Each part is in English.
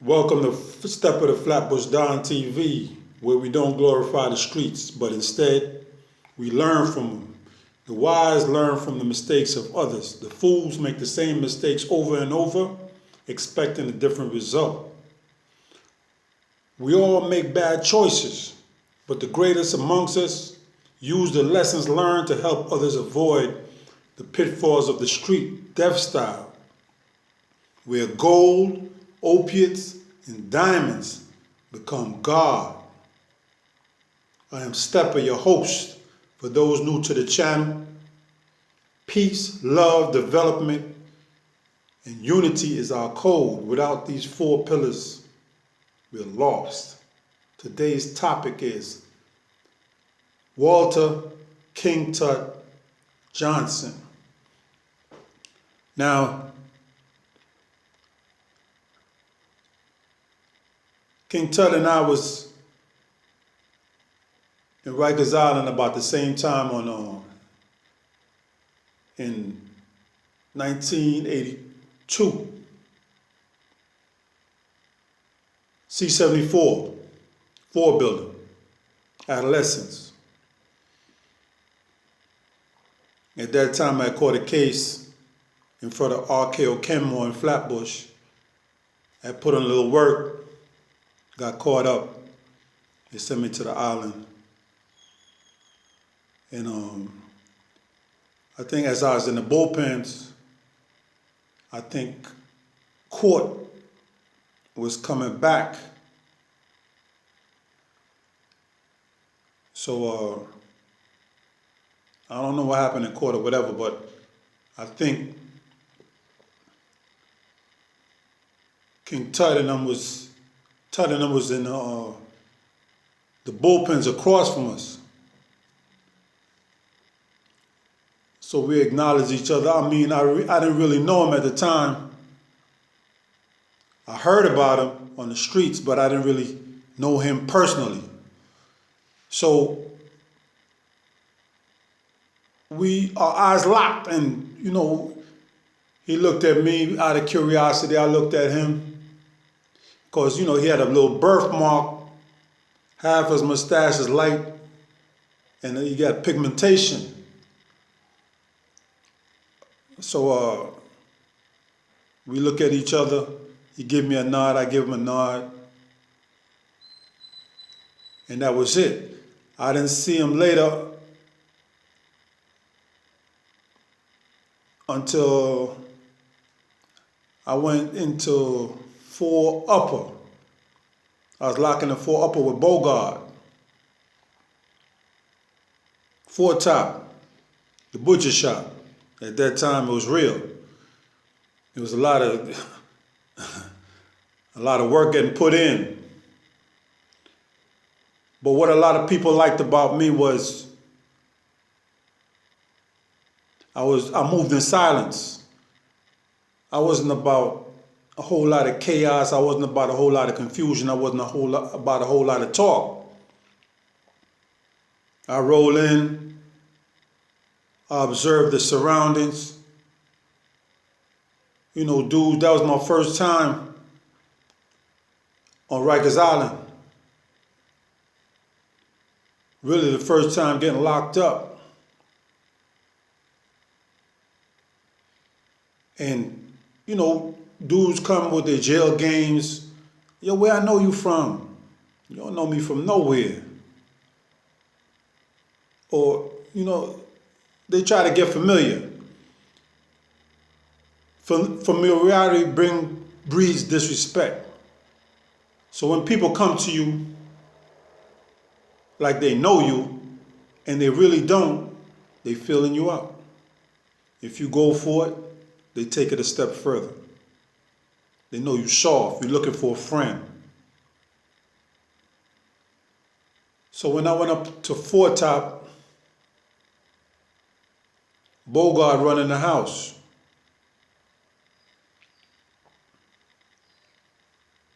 Welcome to Step of the Flatbush Don TV, where we don't glorify the streets, but instead we learn from them. The wise learn from the mistakes of others. The fools make the same mistakes over and over, expecting a different result. We all make bad choices, but the greatest amongst us use the lessons learned to help others avoid the pitfalls of the street death style, where gold, opiates, and diamonds become God. I am Stepper, your host. For those new to the channel, peace, love, development, and unity is our code. Without these four pillars, we're lost. Today's topic is Walter King Tut Johnson. Now, King Tut and I was in Rikers Island about the same time in 1982. C74, four building, adolescents. At that time, I caught a case in front of RKO Kenmore in Flatbush. I put in a little work, got caught up. They sent me to the island. And I think as I was in the bullpens, I think court was coming back. So I don't know what happened in court or whatever, but I think King Tut and them was in the bullpens across from us. So we acknowledged each other. I mean, I didn't really know him at the time. I heard about him on the streets, but I didn't really know him personally. So our eyes locked, and he looked at me out of curiosity. I looked at him because he had a little birthmark, half his mustache is light, and he got pigmentation. So we look at each other. He give me a nod, I give him a nod. And that was it. I didn't see him later until I went into 4 Upper. I was locking in 4 Upper with Bogart. 4 Top, the butcher shop. At that time, it was real. It was a lot of work getting put in. But what a lot of people liked about me was I moved in silence. I wasn't about a whole lot of chaos. I wasn't about a whole lot of confusion. I wasn't about a whole lot of talk. I roll in. I observed the surroundings. Dude, that was my first time on Rikers Island. Really the first time getting locked up. And, dudes come with their jail games. Yo, where I know you from? You don't know me from nowhere. Or, they try to get familiar. Familiarity breeds disrespect. So when people come to you like they know you, and they really don't, they filling you up. If you go for it, they take it a step further. They know you soft, you're looking for a friend. So when I went up to 4 Top, Bogart running the house.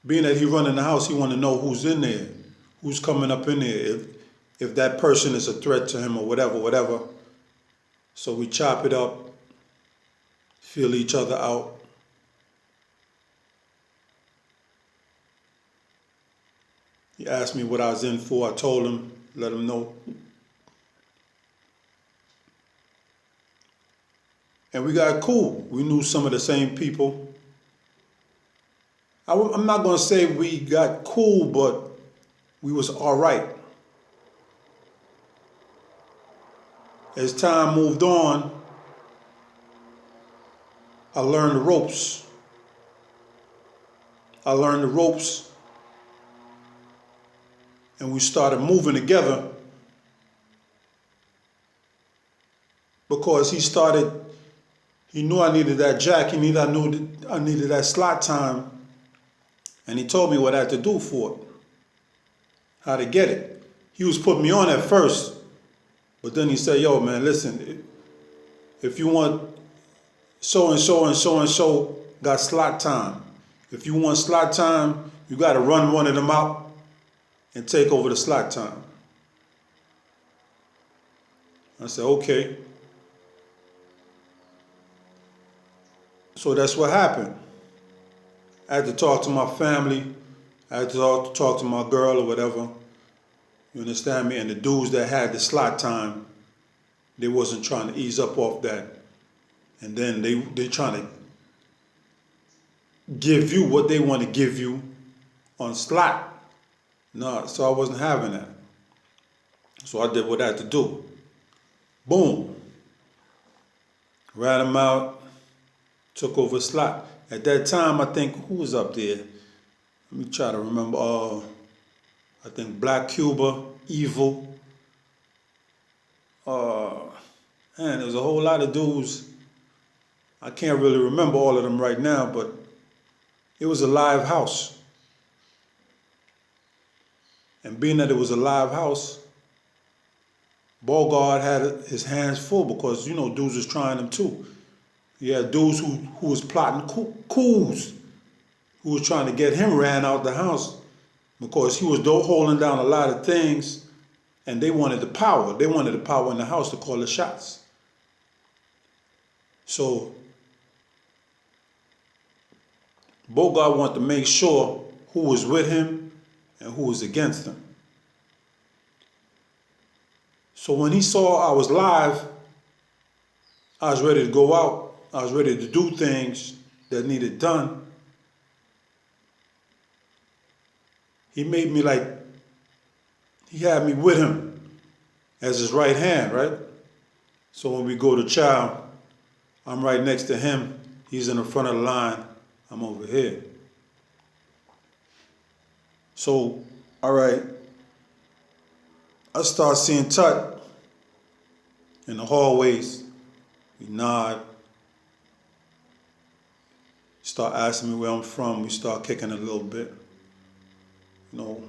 Being that he running the house, he want to know who's in there, who's coming up in there, if that person is a threat to him or whatever. So we chop it up, feel each other out. He asked me what I was in for. I told him, let him know. And we got cool. We knew some of the same people. I'm not going to say we got cool, but we was all right. As time moved on, I learned the ropes. And we started moving together because he knew I needed that jack, I needed that slot time, and he told me what I had to do for it, how to get it. He was putting me on at first, but then he said, yo man, listen, if you want so and so and so and so got slot time. If you want slot time, you got to run one of them out and take over the slot time. I said, okay. So that's what happened. I had to talk to my family. I had to talk to my girl or whatever. You understand me? And the dudes that had the slot time, they wasn't trying to ease up off that. And then they trying to give you what they want to give you on slot. No, so I wasn't having that. So I did what I had to do. Boom. Ran them out, took over slot. At that time, I think, who was up there? Let me try to remember. I think Black Cuba, Evil. Man, there was a whole lot of dudes. I can't really remember all of them right now, but it was a live house. And being that it was a live house, Bogart had his hands full because, you know, dudes was trying him too. He had dudes who was plotting coups, who was trying to get him ran out the house because he was holding down a lot of things and they wanted the power. They wanted the power in the house to call the shots. So Bogart wanted to make sure who was with him and who was against him. So when he saw I was live, I was ready to go out. I was ready to do things that needed done. He made me he had me with him as his right hand, right? So when we go to chow, I'm right next to him. He's in the front of the line. I'm over here. So, all right, I start seeing Tut in the hallways. We nod. Start asking me where I'm from. We start kicking it a little bit. You know,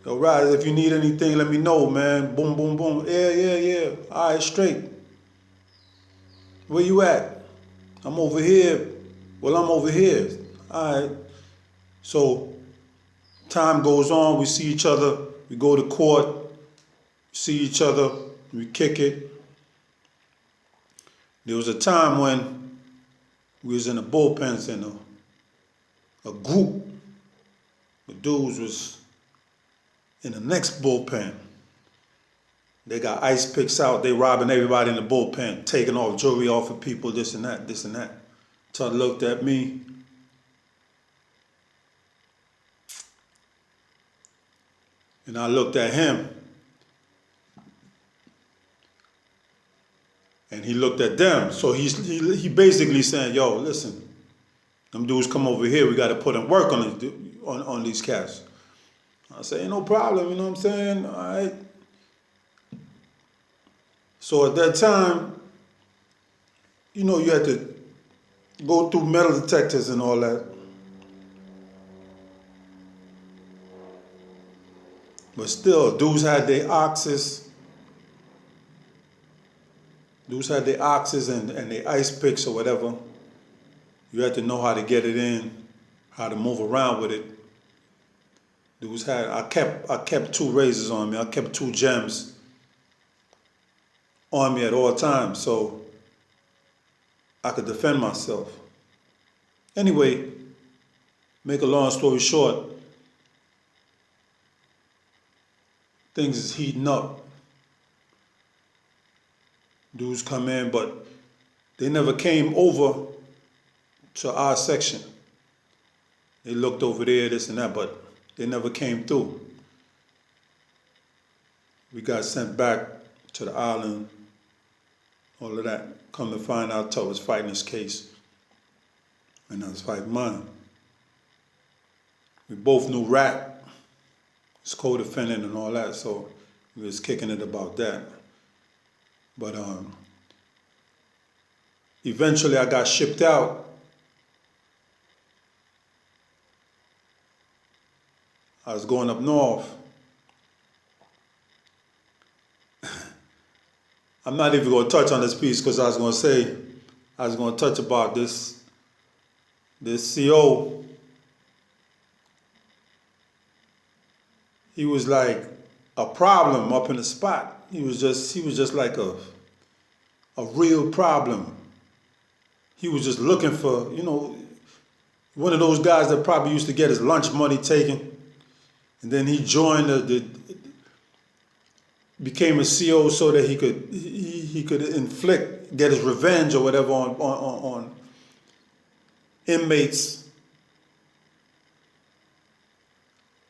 yo, Raz, if you need anything, let me know, man. Boom, boom, boom. Yeah. All right, straight. Where you at? I'm over here. Well, I'm over here. All right. So time goes on. We see each other. We go to court. See each other. We kick it. There was a time when we was in the bullpens and a group of dudes was in the next bullpen. They got ice picks out. They robbing everybody in the bullpen, taking off jewelry off of people, this and that. Tut looked at me. And I looked at him. And he looked at them. So he basically saying, yo, listen, them dudes come over here. We got to put in work on these cats. I say, ain't no problem, you know what I'm saying? All right. So at that time, you know, you had to go through metal detectors and all that. But still, dudes had their oxes. Dudes had their oxes and their ice picks or whatever. You had to know how to get it in, how to move around with it. Dudes had, I kept 2 razors on me. I kept 2 gems on me at all times, so I could defend myself. Anyway, make a long story short, things is heating up. Dudes come in, but they never came over to our section. They looked over there, this and that, but they never came through. We got sent back to the island, all of that. Come to find out, Tub was fighting this case, and I was fighting mine. We both knew Rat, his co-defendant and all that, so we was kicking it about that. But eventually I got shipped out. I was going up north. I'm not even going to touch on this piece because I was going to touch about this CO. He was like a problem up in the spot. He was just like a real problem. He was just looking for, one of those guys that probably used to get his lunch money taken, and then he joined became a CO so that he could get his revenge or whatever on inmates.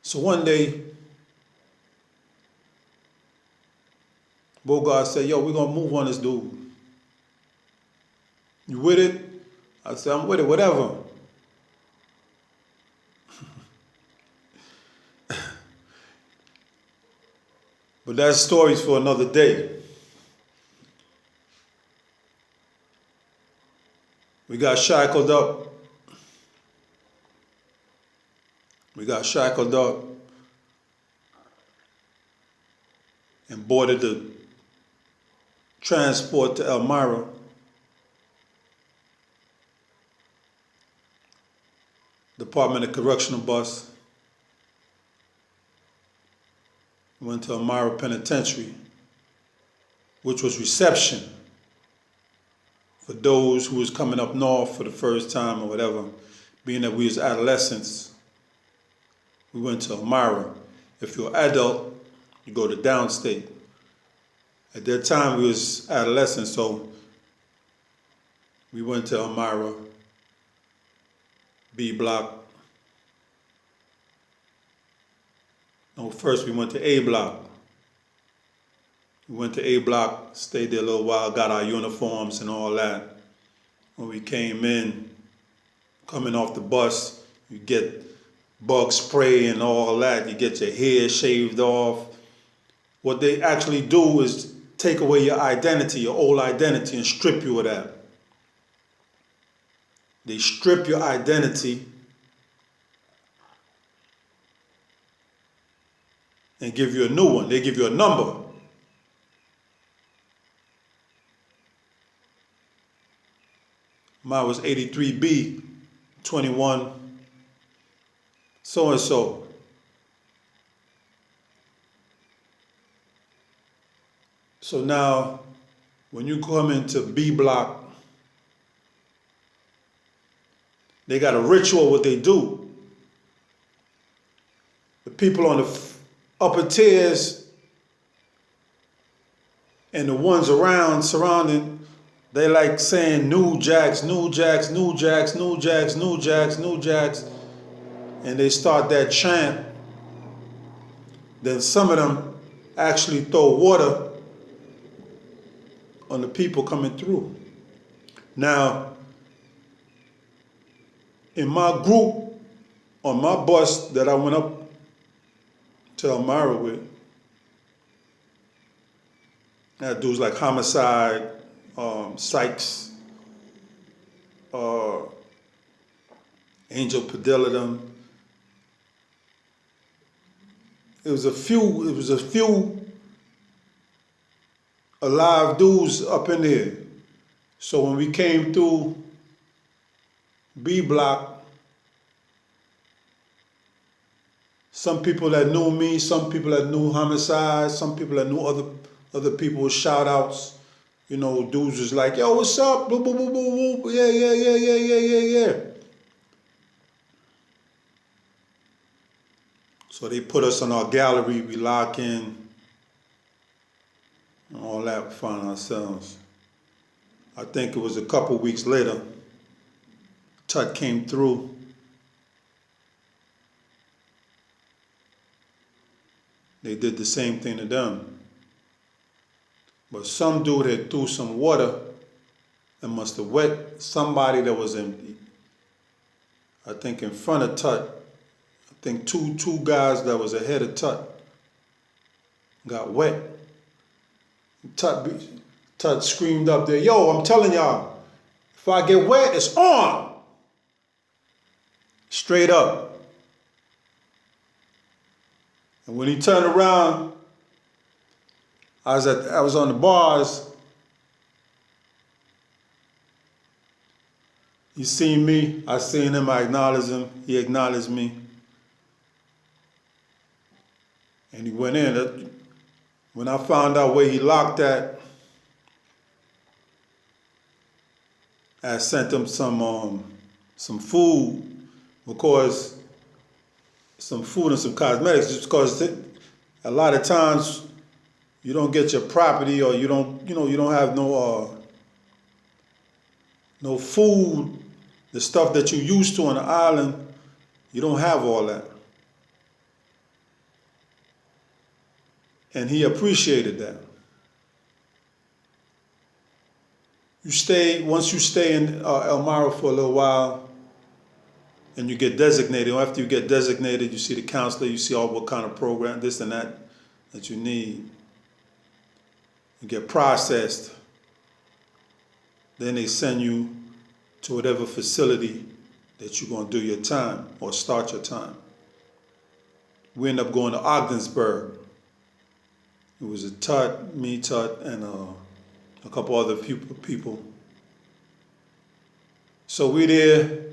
So one day, Bogart said, "Yo, we're gonna move on this dude. You with it?" I said, "I'm with it, whatever." But that's stories for another day. We got shackled up. And boarded the transport to Elmira. Department of Correctional bus. Went to Elmira Penitentiary, which was reception for those who was coming up north for the first time or whatever. Being that we was adolescents, we went to Elmira. If you're an adult, you go to downstate. At that time, we was adolescents, so we went to Elmira, B block. No, first we went to A block. We went to A block, stayed there a little while, got our uniforms and all that. When we came in, coming off the bus, you get bug spray and all that. You get your hair shaved off. What they actually do is take away your identity, your old identity, and strip you of that. They strip your identity and give you a new one. They give you a number. Mine was 83B, 21, so-and-so. So now, when you come into B block, they got a ritual what they do. The people on the upper tiers and the ones surrounding, they like saying new jacks, new jacks, new jacks, new jacks, new jacks, new jacks, and they start that chant. Then some of them actually throw water on the people coming through. Now, in my group, on my bus that I went up to Elmira with, I had dudes like Homicide, Sykes, Angel Padilla, them. It was a few alive dudes up in there. So when we came through B block, some people that knew me, some people that knew Homicide, some people that knew other people's shout outs. Dudes was like, "Yo, what's up? Boo, boo, boo, boo, boo. Yeah. So they put us on our gallery, we lock in. lab, find ourselves. I think it was a couple weeks later, Tut came through. They did the same thing to them. But some dude had threw some water and must have wet somebody that was in, I think in front of Tut. I think two guys that was ahead of Tut got wet. Tut screamed up there, "Yo, I'm telling y'all, if I get wet, it's on." Straight up. And when he turned around, I was on the bars. He seen me, I seen him, I acknowledged him, he acknowledged me. And he went in. When I found out where he locked at, I sent him some food, because some food and some cosmetics, just because a lot of times you don't get your property, or you don't have no food, the stuff that you used to on the island, you don't have all that. And he appreciated that. Once you stay in Elmira for a little while, and you get designated, or after you get designated, you see the counselor, you see all what kind of program, this and that you need. You get processed. Then they send you to whatever facility that you're going to do your time or start your time. We end up going to Ogdensburg. It was a Tut, me, Tut, and a couple other people. So we there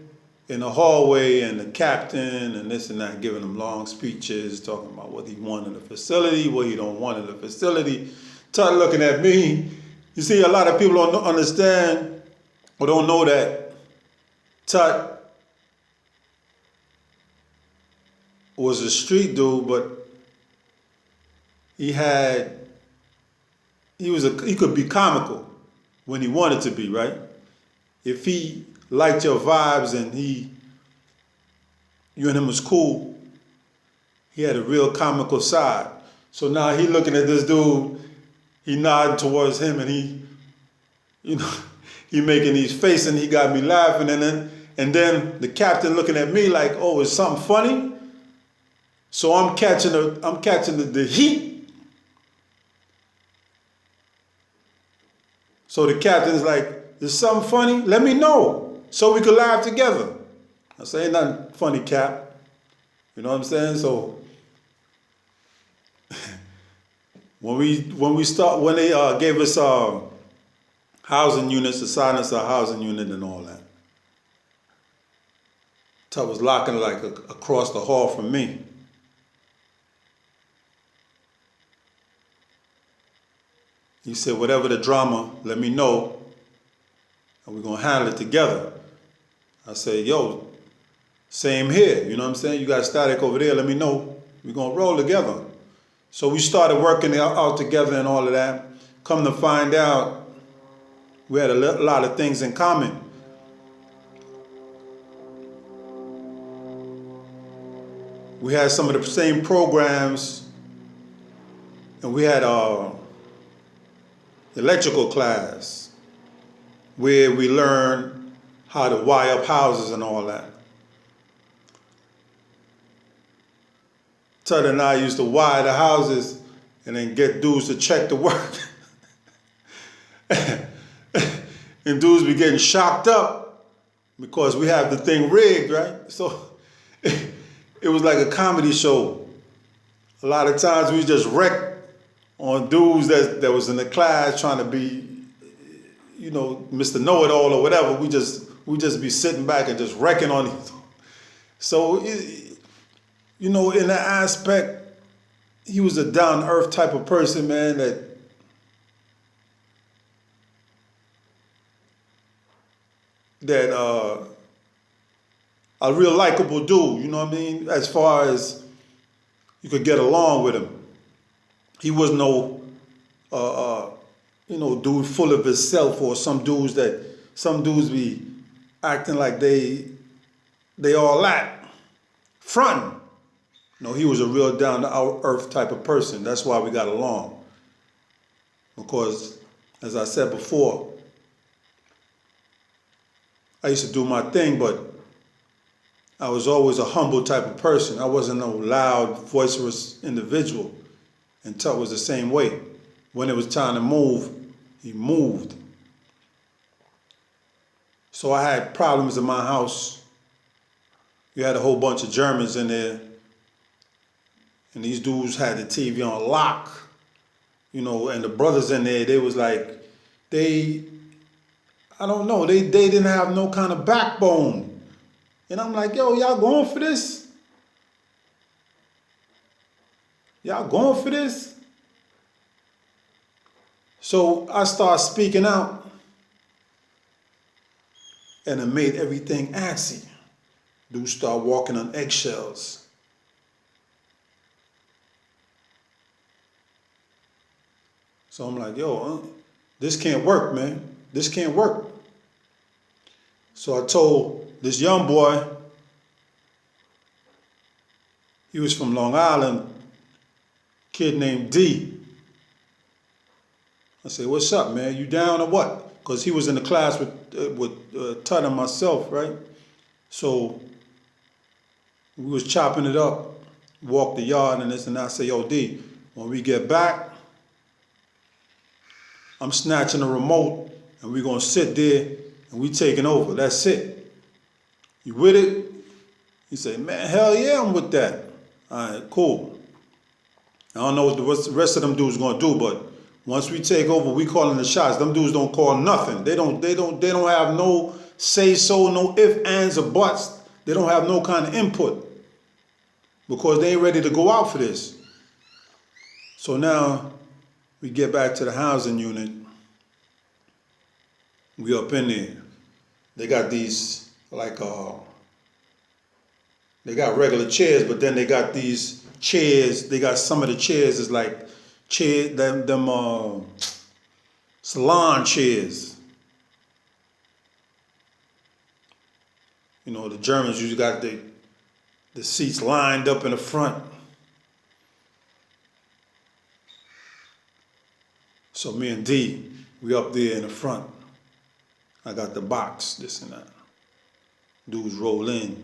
in the hallway, and the captain and this and that giving them long speeches, talking about what he wanted in the facility, what he don't want in the facility. Tut looking at me. You see, a lot of people don't understand or don't know that Tut was a street dude, but he could be comical when he wanted to be, right? If he liked your vibes and you and him was cool, he had a real comical side. So now he looking at this dude, he nodding towards him, and he making these faces, and he got me laughing, and then the captain looking at me like, "Oh, is something funny?" So I'm catching the heat. So the captain's like, "Is something funny? Let me know so we could laugh together." I say, "Ain't nothing funny, Cap." You know what I'm saying? So when they gave us housing units, assigned us a housing unit and all that, Tut was locking like across the hall from me. He said, "Whatever the drama, let me know, and we're going to handle it together." I said, "Yo, same here." You know what I'm saying? "You got static over there, let me know. We're going to roll together." So we started working out together and all of that. Come to find out, we had a lot of things in common. We had some of the same programs, and we had electrical class where we learned how to wire up houses and all that. Tut and I used to wire the houses and then get dudes to check the work. And dudes be getting shocked up because we have the thing rigged, right? So it was like a comedy show. A lot of times we just wreck on dudes that was in the class trying to be, Mr. Know-It-All or whatever. We just be sitting back and just wrecking on these. So, in that aspect, he was a down-to-earth type of person, man, that a real likable dude, you know what I mean? As far as you could get along with him. He was no, dude full of himself, or some dudes be acting like they all that, fronting. No, he was a real down to earth type of person. That's why we got along. Because, as I said before, I used to do my thing, but I was always a humble type of person. I wasn't no loud, boisterous individual. And Tut was the same way. When it was time to move, he moved. So I had problems in my house. You had a whole bunch of Germans in there. And these dudes had the TV on lock. And the brothers in there, they was like, I don't know, they didn't have no kind of backbone. And I'm like, yo, y'all going for this? Y'all going for this? So I started speaking out, and it made everything axy. Dudes start walking on eggshells. So I'm like, yo, this can't work, man. This can't work. So I told this young boy, he was from Long Island, kid named D. I said, what's up, man? You down or what? Because he was in the class with Tut and myself, right? So we was chopping it up, walked the yard and this and that. I said, yo, D, when we get back, I'm snatching the remote and we're going to sit there and we taking over. That's it. You with it? He said, man, hell yeah, I'm with that. All right, cool. I don't know what the rest of them dudes going to do, but once we take over, we calling the shots. Them dudes don't call nothing. They don't have no say so, no ifs, ands, or buts. They don't have no kind of input because they ain't ready to go out for this. So now we get back to the housing unit. We up in there. They got these they got regular chairs, but then they got these chairs. They got some of the chairs is like them salon chairs. The Germans usually got the seats lined up in the front. So me and D, we up there in the front. I got the box, this and that. Dudes roll in,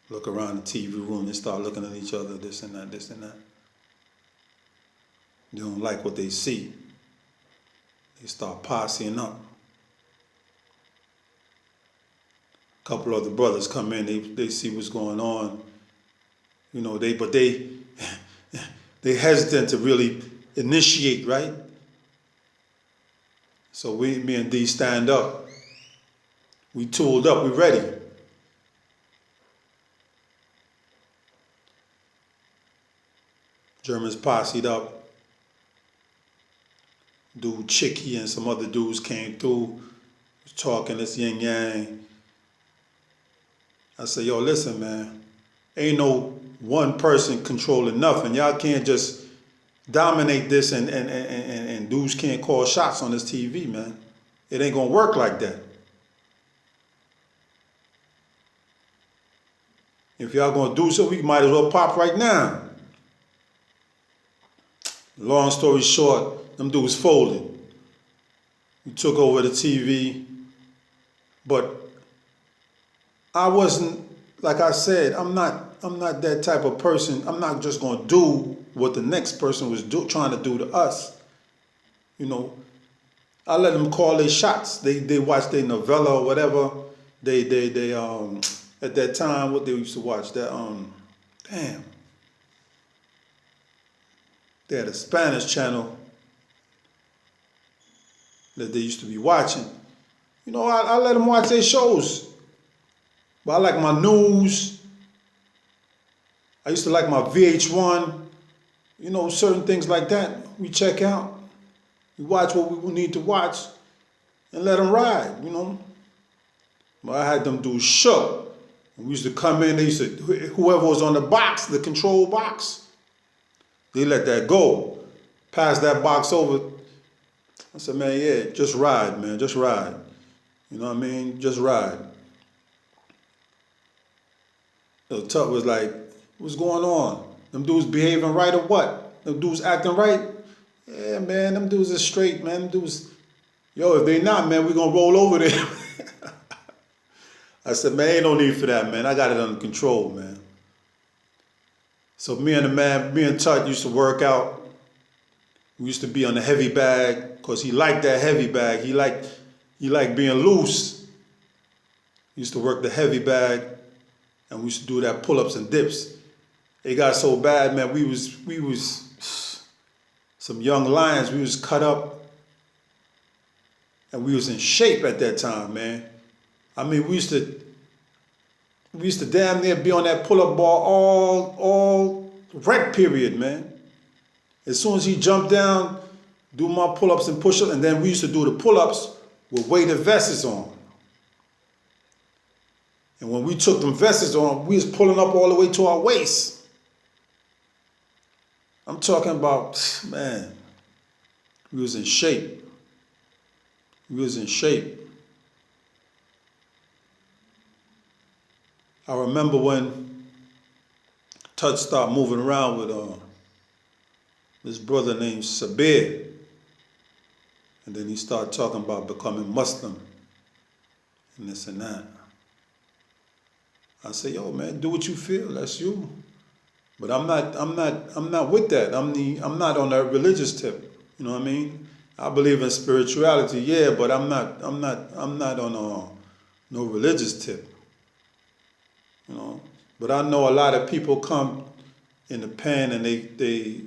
look around the TV room, they start looking at each other, this and that, this and that. They don't like what they see. They start posseing up. A couple other brothers come in, they see what's going on. They hesitant to really initiate, right? So me and D stand up. We tooled up, we ready. Germans posseed up. Dude Chicky and some other dudes came through, was talking this yin yang. I said, yo, listen, man, ain't no one person controlling nothing. Y'all can't just dominate this and dudes can't call shots on this TV, man. It ain't gonna work like that. If y'all gonna do so, we might as well pop right now. Long story short, them dudes folded. We took over the TV, but I wasn't, like I said, I'm not that type of person. I'm not just gonna do what the next person was trying to do to us. I let them call their shots. They watch their novella or whatever. They at that time, what they used to watch, that they had a Spanish channel that they used to be watching. I let them watch their shows. But I like my news. I used to like my VH1. Certain things like that. We check out. We watch what we need to watch and let them ride, But I had them do shook. We used to come in, whoever was on the box, the control box, they let that go. passed that box over. I said, man, yeah, just ride, man, just ride. You know what I mean? Just ride. So Tut was like, what's going on? Them dudes behaving right or what? Them dudes acting right? Yeah, man, them dudes is straight, man. Them dudes, yo, if they not, man, we gonna roll over there. I said, man, ain't no need for that, man. I got it under control, man. So me and Tut used to work out. We used to be on the heavy bag because he liked that heavy bag. He liked being loose. He used to work the heavy bag, and we used to do that pull-ups and dips. It got so bad, man. We was some young lions. We was cut up, and we was in shape at that time, man. I mean, we used to damn near be on that pull-up bar all rec period, man. As soon as he jumped down, do my pull-ups and push-ups, and then we used to do the pull-ups with weighted vests on. And when we took them vests on, we was pulling up all the way to our waist. I'm talking about, man, we was in shape. We was in shape. I remember when Tut started moving around with this brother named Sabir. And then he started talking about becoming Muslim and this and that. I say, yo, man, do what you feel. That's you. But I'm not with that. I'm not on that religious tip. You know what I mean? I believe in spirituality, yeah, but I'm not on no religious tip. You know. But I know a lot of people come in the pen and they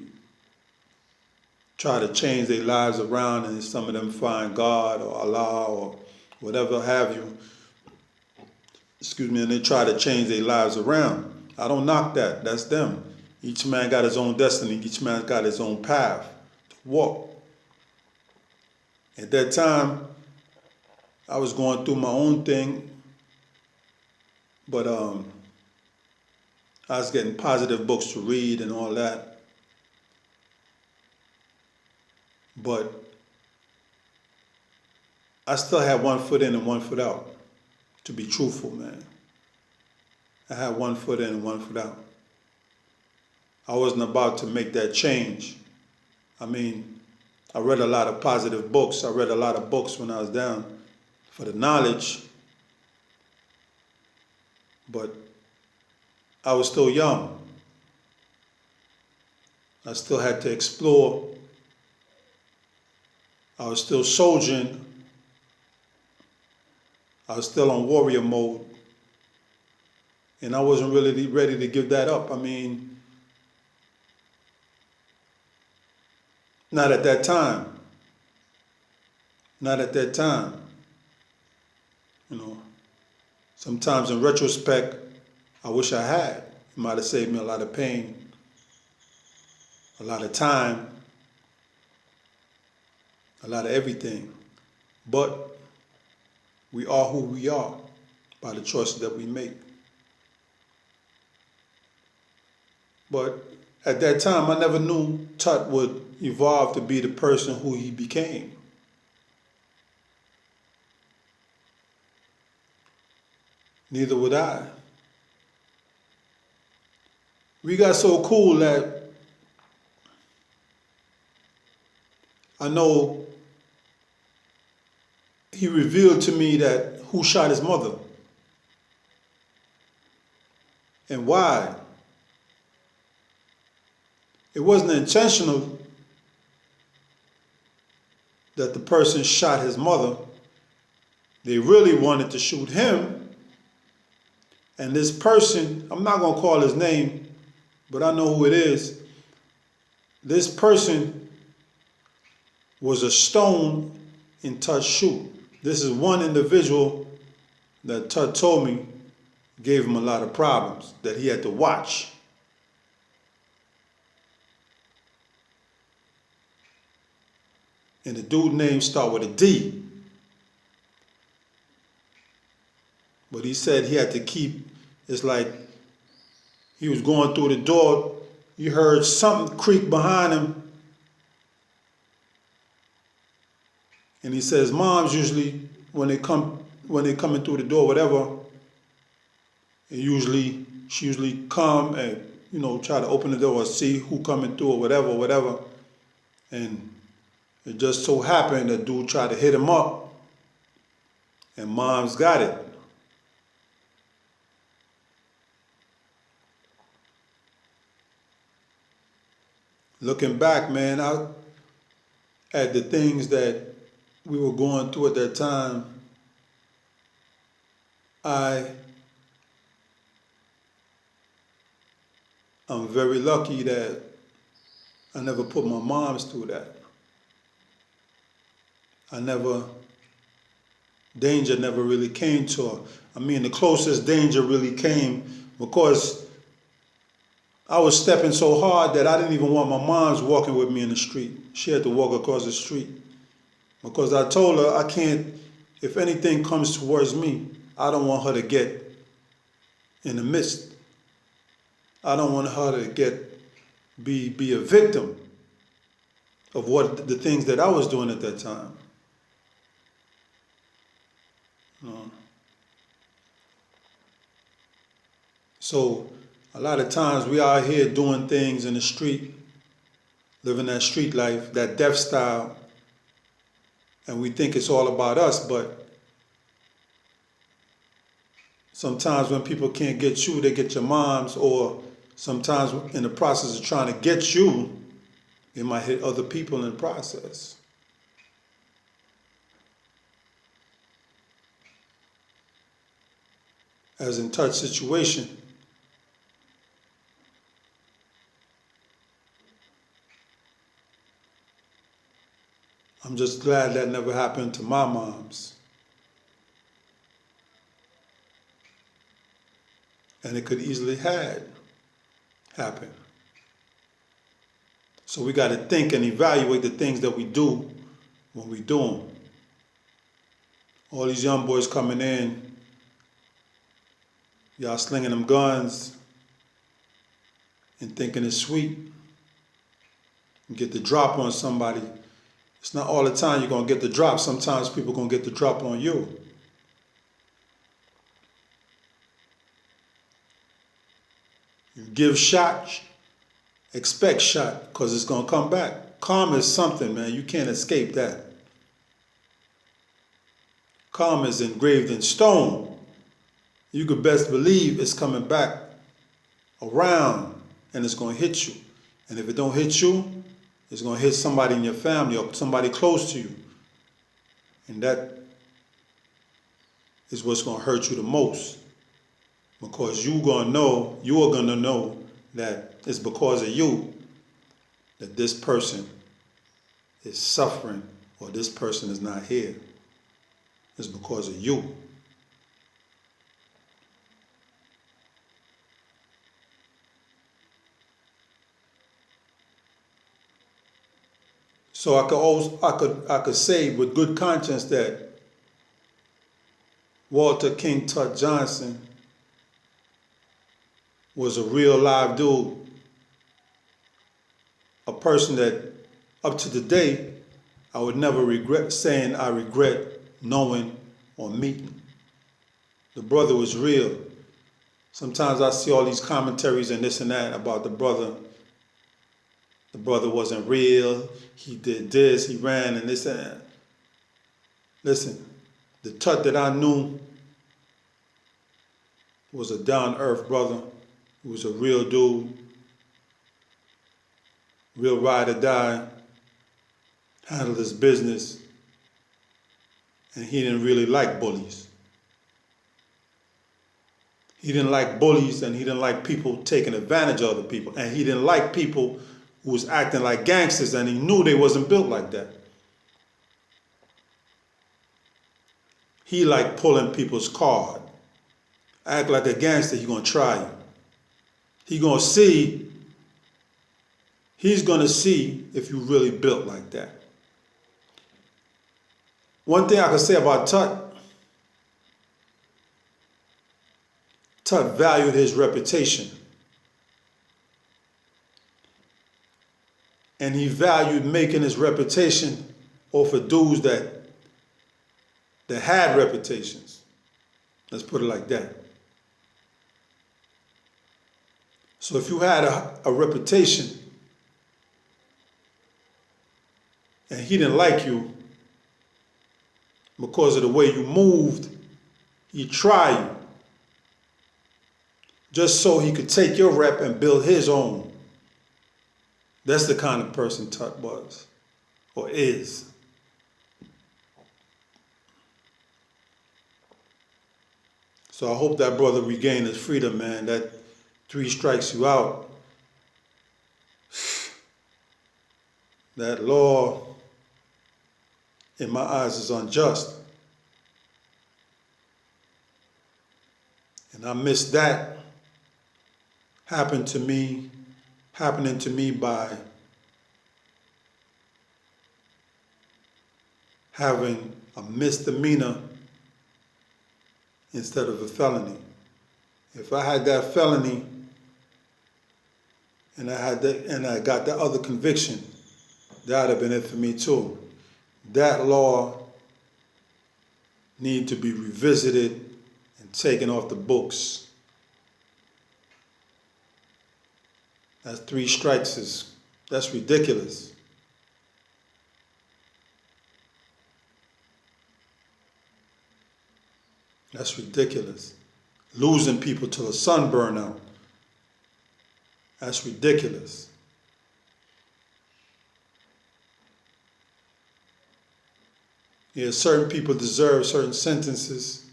try to change their lives around, and some of them find God or Allah or whatever have you. Excuse me, and they try to change their lives around. I don't knock that. That's them. Each man got his own destiny. Each man got his own path to walk. At that time, I was going through my own thing, but I was getting positive books to read and all that. But I still had one foot in and one foot out, to be truthful, man. I had one foot in and one foot out. I wasn't about to make that change. I mean, I read a lot of positive books. I read a lot of books when I was down for the knowledge. But I was still young. I still had to explore. I was still soldiering. I was still on warrior mode. And I wasn't really ready to give that up. I mean, not at that time. Not at that time. You know, sometimes in retrospect, I wish I had. It might have saved me a lot of pain, a lot of time, a lot of everything. But we are who we are by the choices that we make. But at that time, I never knew Tut would evolve to be the person who he became. Neither would I. We got so cool that I know he revealed to me that who shot his mother and why. It wasn't intentional that the person shot his mother. They really wanted to shoot him. And this person, I'm not going to call his name, but I know who it is. This person was a stone in Tut's shoe. This is one individual that Tut told me gave him a lot of problems that he had to watch. And the dude name start with a D. But he said he had to keep, it's like he was going through the door, he heard something creak behind him, And he says moms usually, when they coming through the door, whatever, she usually come and, try to open the door or see who coming through or whatever. And it just so happened that dude tried to hit him up, and mom's got it. Looking back, man, at the things that we were going through at that time, I'm very lucky that I never put my moms through that. Danger never really came to her. I mean, the closest danger really came because I was stepping so hard that I didn't even want my mom's walking with me in the street. She had to walk across the street. Because I told her I can't, if anything comes towards me, I don't want her to get in the midst. I don't want her to be a victim of what the things that I was doing at that time. So a lot of times we out here doing things in the street, living that street life, that death style, and we think it's all about us, but sometimes when people can't get you, they get your moms, or sometimes in the process of trying to get you, they might hit other people in the process. As in Touch situation, I'm just glad that never happened to my moms. And it could easily had happened. So we got to think and evaluate the things that we do when we do them. All these young boys coming in, y'all slinging them guns and thinking it's sweet. You get the drop on somebody. It's not all the time you're going to get the drop. Sometimes people are going to get the drop on you. You give shot, expect shot, because it's going to come back. Karma is something, man. You can't escape that. Karma is engraved in stone. You could best believe it's coming back around and it's going to hit you. And if it don't hit you, it's going to hit somebody in your family or somebody close to you. And that is what's going to hurt you the most. Because you're going to know that it's because of you that this person is suffering or this person is not here. It's because of you. So I could say with good conscience that Walter King Tut Johnson was a real live dude, a person that up to the day I would never regret saying I regret knowing or meeting. The brother was real. Sometimes I see all these commentaries and this and that about the brother. The brother wasn't real. He did this, he ran and this and that. Listen, the Tut that I knew was a down-to-earth brother. He was a real dude, real ride or die, handled his business, and he didn't really like bullies. He didn't like bullies, and he didn't like people taking advantage of other people, and he didn't like people who was acting like gangsters, and he knew they wasn't built like that. He liked pulling people's card. Act like a gangster, he gonna try you. He's gonna see if you really built like that. One thing I can say about Tut valued his reputation. And he valued making his reputation off of dudes that that had reputations. Let's put it like that. So if you had a reputation and he didn't like you because of the way you moved, he'd try you just so he could take your rep and build his own. That's the kind of person Tut was, or is. So I hope that brother regained his freedom, man. That 3 strikes you out. That law, in my eyes, is unjust. And I miss that happening to me by having a misdemeanor instead of a felony. If I had that felony and I got that other conviction, that would have been it for me too. That law need to be revisited and taken off the books. That's 3 strikes that's ridiculous. That's ridiculous. Losing people till the sun burn out. That's ridiculous. Yeah, certain people deserve certain sentences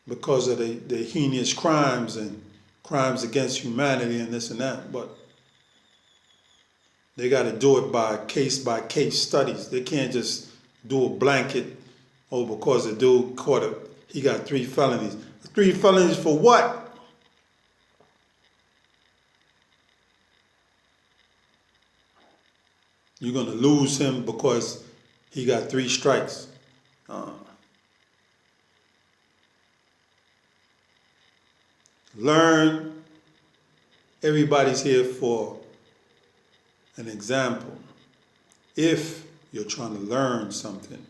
because of their heinous crimes and crimes against humanity and this and that, but they got to do it by case studies. They can't just do a blanket, because the dude he got 3 felonies. 3 felonies for what? You're going to lose him because he got 3 strikes. Learn. Everybody's here for an example. If you're trying to learn something.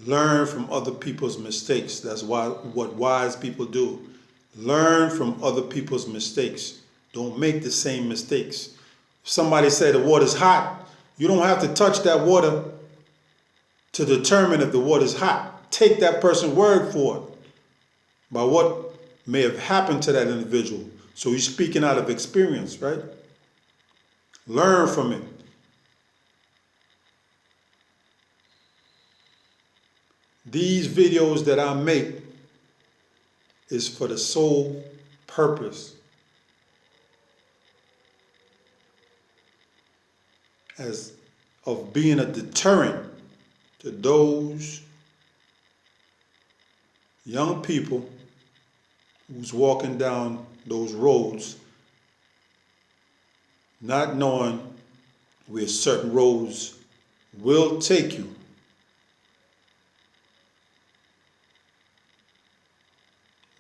Learn from other people's mistakes. That's what wise people do. Learn from other people's mistakes. Don't make the same mistakes. If somebody say the water's hot, you don't have to touch that water to determine if the water's hot. Take that person's word for it by what may have happened to that individual. So he's speaking out of experience, right? Learn from it. These videos that I make is for the sole purpose of being a deterrent to those young people who's walking down those roads not knowing where certain roads will take you.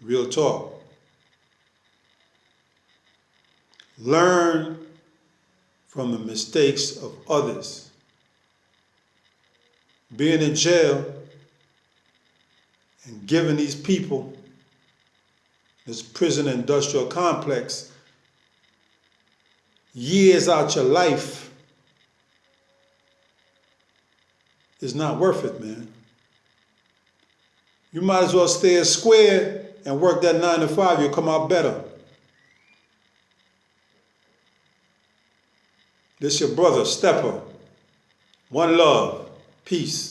Real talk. Learn from the mistakes of others. Being in jail and giving these people this prison industrial complex years out your life is not worth it, man. You might as well stay a square and work that 9 to 5, you'll come out better. This your brother, Stepper. One love. Peace.